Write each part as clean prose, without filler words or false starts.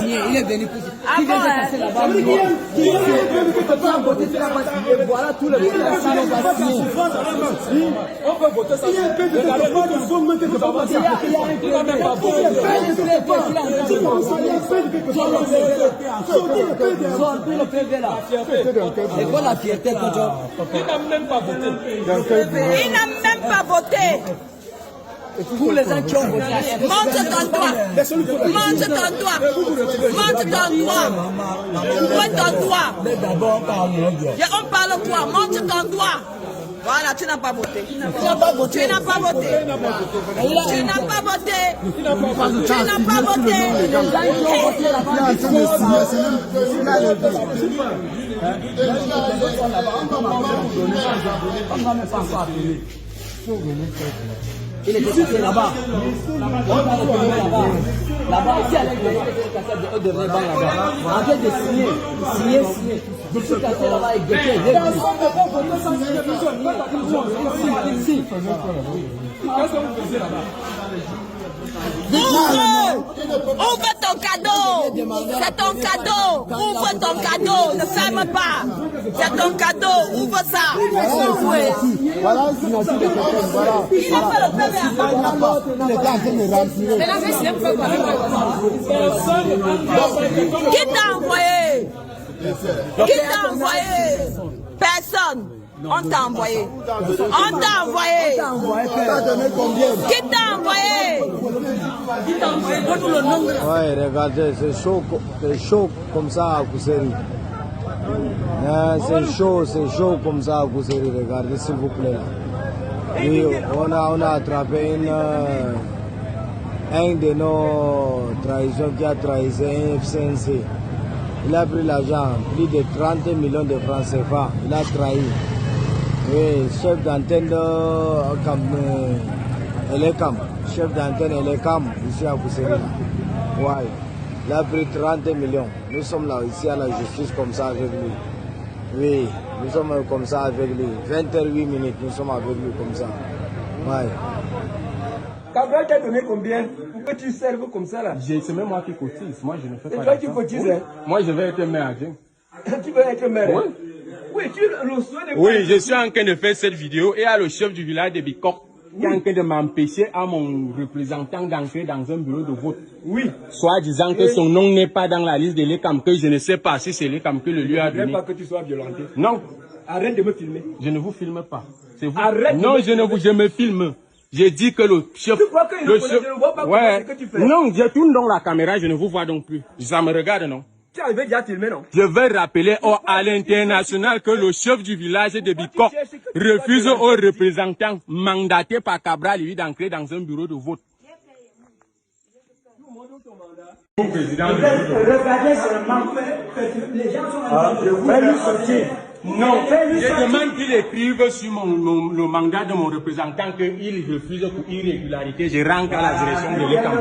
Il est venu pour voilà tout le monde. On peut voter ça. C'est quoi la fierté? Il n'a même pas voté. Il n'a même pas voté. Tous les gens qui ont voté. Monte ton doigt. Monte ton doigt. Monte ton doigt. Monte ton doigt. Mais d'abord, on parle on parle quoi? Monte ton doigt. Voilà, tu n'as pas voté. Tu n'as pas voté. Tu n'as pas voté. Tu n'as pas voté. Tu n'as pas voté. Il est passé là-bas. Là-bas, ici, avec les on devrait pas là-bas. En fait de signer. Je suis cassé là-bas et guetté. Ouvre ton cadeau. C'est ton cadeau. Ouvre ton cadeau. Ne ferme pas. C'est ton cadeau. Ouvre ça. Voilà une signature de quelqu'un. Voilà. Il a fait le premier. Qui t'a envoyé? Qui t'a envoyé? Personne. On t'a envoyé. On t'a envoyé. Qui t'a envoyé? Ouais, regardez, c'est chaud comme ça à Kousséri. C'est chaud comme ça à Kousséri, regardez s'il vous plaît. Oui, on a attrapé un de nos trahisons qui a trahi un FCNC. Il a pris l'argent, plus de 30 millions de francs CFA. Il a trahi. Oui, chef d'antenne de Elecam. Chef d'antenne Elecam ici à Kousséri. Ouais. Il a pris 30 millions. Nous sommes là ici à la justice comme ça avec lui. Oui, nous sommes comme ça avec lui. 20h08 minutes, nous sommes avec lui comme ça. Ouais. Cabral t'a donné combien pour que tu serves comme ça là? C'est même moi qui cotise. Moi, je ne fais pas. C'est toi qui cotises, hein? Moi, je vais être maire. Tu veux être maire? Oui. Oui, tu reçois des... Oui, je suis en train de faire cette vidéo et à le chef du village de Bicor qui est en train de m'empêcher à mon représentant d'entrer dans un bureau de vote. Oui. Soit disant que son nom n'est pas dans la liste de l'ECAM, que je ne sais pas si c'est l'ECAM que le lui a donné. Je ne veux pas que tu sois violenté. Non. Arrête de me filmer. Je ne vous filme pas. C'est vous. Arrête. Non, je me filme. J'ai dit que le chef... Tu crois que je ne vois pas ce que tu fais? Non, je tourne dans la caméra, je ne vous vois donc plus. Ça me regarde, non? Tu avais déjà filmé, non? Je vais rappeler à l'international que le chef du village de Bicor refuse aux représentants mandatés par Cabral lui d'entrer dans un bureau de vote. Regardez seulement. Les gens sont en train de lui sortir. Non, je demande qu'il écrive sur le mandat de mon représentant qu'il refuse pour irrégularité. Je rentre à la direction de l'État.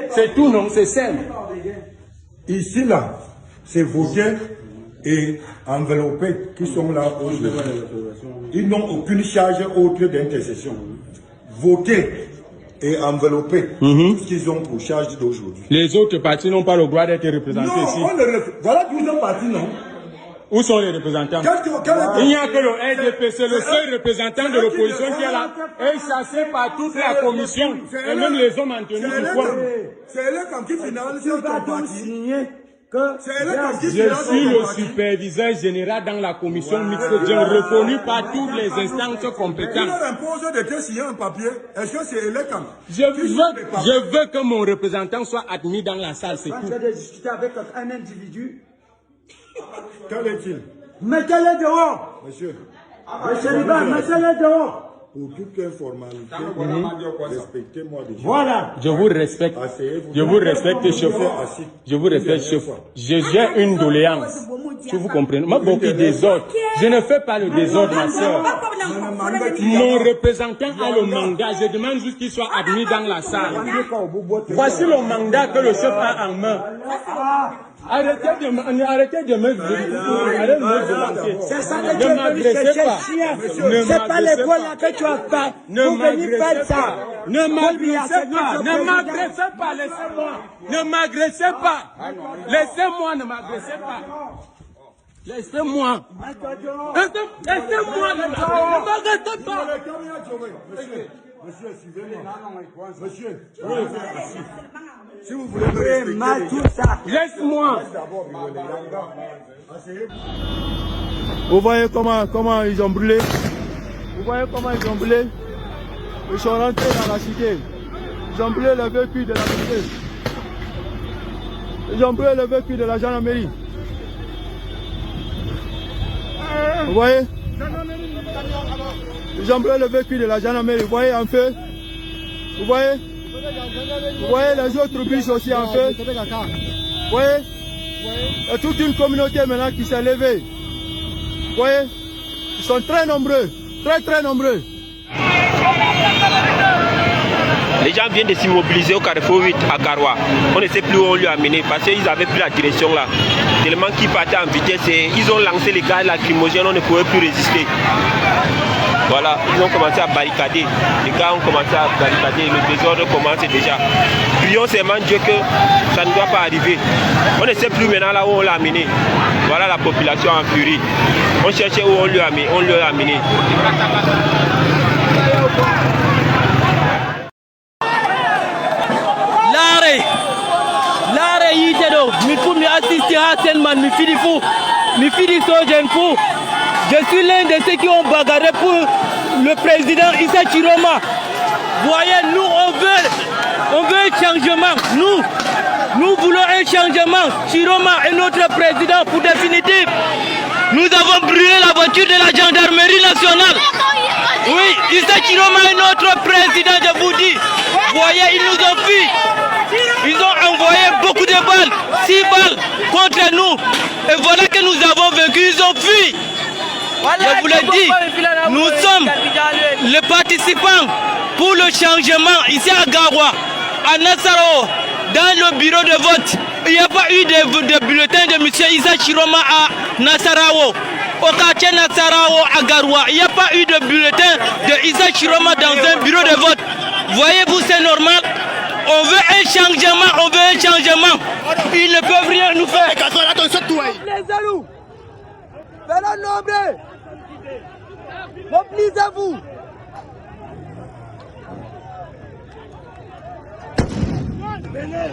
C'est tout, non? C'est simple. Ici, là, c'est voter et enveloppés qui sont là aujourd'hui. Ils n'ont aucune charge autre d'intercession. Voter et envelopper tout ce qu'ils ont pour charge d'aujourd'hui. Les autres partis n'ont pas le droit d'être représentés ici. Voilà 12 partis, non? Où sont les représentants? Il n'y a que le RDP, c'est le seul représentant de l'opposition qui est là. Et chassé par toute la commission. Et même les hommes en tenue du coin. C'est eux qui finalisent ton parti. Je suis le superviseur général dans la commission mixte, reconnu par toutes les instances compétentes. Est-ce que c'est Elecam? Je veux que mon représentant soit admis dans la salle, c'est tout. Tu as discuté avec un individu. Quel est-il? Mettez-le dehors. Monsieur. Monsieur Liban, mettez-le dehors. Pour toute informaalité, respectez-moi déjà. Voilà. Je vous respecte. Je vous respecte, chef. Je vous respecte, chef. J'ai une doléance. Si vous comprenez. Moi, beaucoup de désordre. Je ne fais pas le désordre, ma soeur. Mon représentant a le mandat. Je demande juste qu'il soit admis dans la salle. Voici le mandat que le chef a en main. Arrêtez de me violenter. C'est ça que tu es venu chercher, chien. C'est pas l'école là que tu as fait. Pour venir faire ça. Ne m'agressez pas. Ne m'agressez pas. Laissez-moi. Ne m'agressez pas. Laissez-moi. Ne m'agressez pas. Laissez-moi. Laissez-moi. Ne m'agressez pas. Monsieur, suivez-moi. Monsieur, si vous voulez tout ça. Laisse-moi. Vous voyez comment ils ont brûlé. Vous voyez comment ils ont brûlé. Ils sont rentrés dans la cité. Ils ont brûlé le véhicule de la cité. Ils ont brûlé le véhicule de la gendarmerie. Vous voyez? Ils ont brûlé le véhicule de la gendarmerie. Vous voyez en feu? Vous voyez? Vous voyez les autres bus aussi en feu? Vous voyez? Il y a toute une communauté maintenant qui s'est levée. Vous voyez? Ils sont très nombreux. Très nombreux. Les gens viennent de s'immobiliser au carrefour 8 à Garoua. On ne sait plus où on lui a amené parce qu'ils avaient pris la direction là. Tellement qu'ils partaient en vitesse et ils ont lancé les gaz lacrymogènes, on ne pouvait plus résister. Voilà, ils ont commencé à barricader. Les gars ont commencé à barricader, le désordre commence déjà. Prions seulement Dieu que ça ne doit pas arriver. On ne sait plus maintenant là où on l'a amené. Voilà la population en furie. On cherchait où on lui a amené. Lare yitedo mi fu mi assister à Senman mi fidi fou mi fidi sojen fou. Je suis l'un de ceux qui ont bagarré pour le président Issa Chiroma. Voyez, nous on veut un changement. Nous voulons un changement. Chiroma est notre président pour définitif. Nous avons brûlé la voiture de la gendarmerie nationale. Oui, Issa Chiroma est notre président, je vous dis. Voyez, ils nous ont fui. Ils ont envoyé beaucoup de balles, 6 balles contre nous. Et voilà que nous avons vaincu, ils ont fui. Je vous l'ai dit, nous sommes les participants pour le changement ici à Garoua, à Nassarao, dans le bureau de vote. Il n'y a pas eu de bulletin de M. Issa Chiroma à Nassarao. Au quartier Nassarao à Garoua, il n'y a pas eu de bulletin de Issa Chiroma dans un bureau de vote. Voyez-vous, c'est normal. On veut un changement, Ils ne peuvent rien nous faire. Les Zalous, venez nombreux, mobilisez-vous. Venez,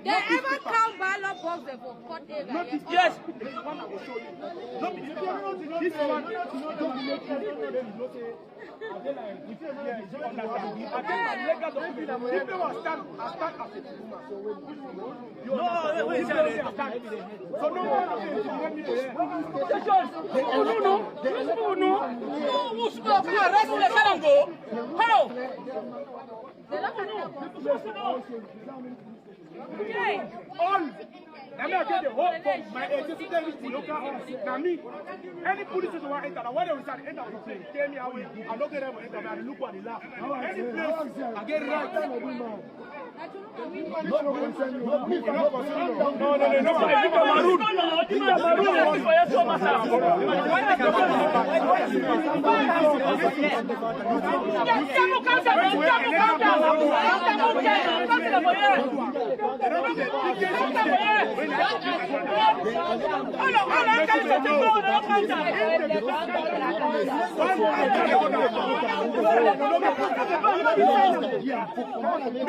They ever count ballot box for court area? Yes. Any police is one enter. When they will start enter, they tell me away. I don't get them enter. I look at the laugh. Any place, I get right. No,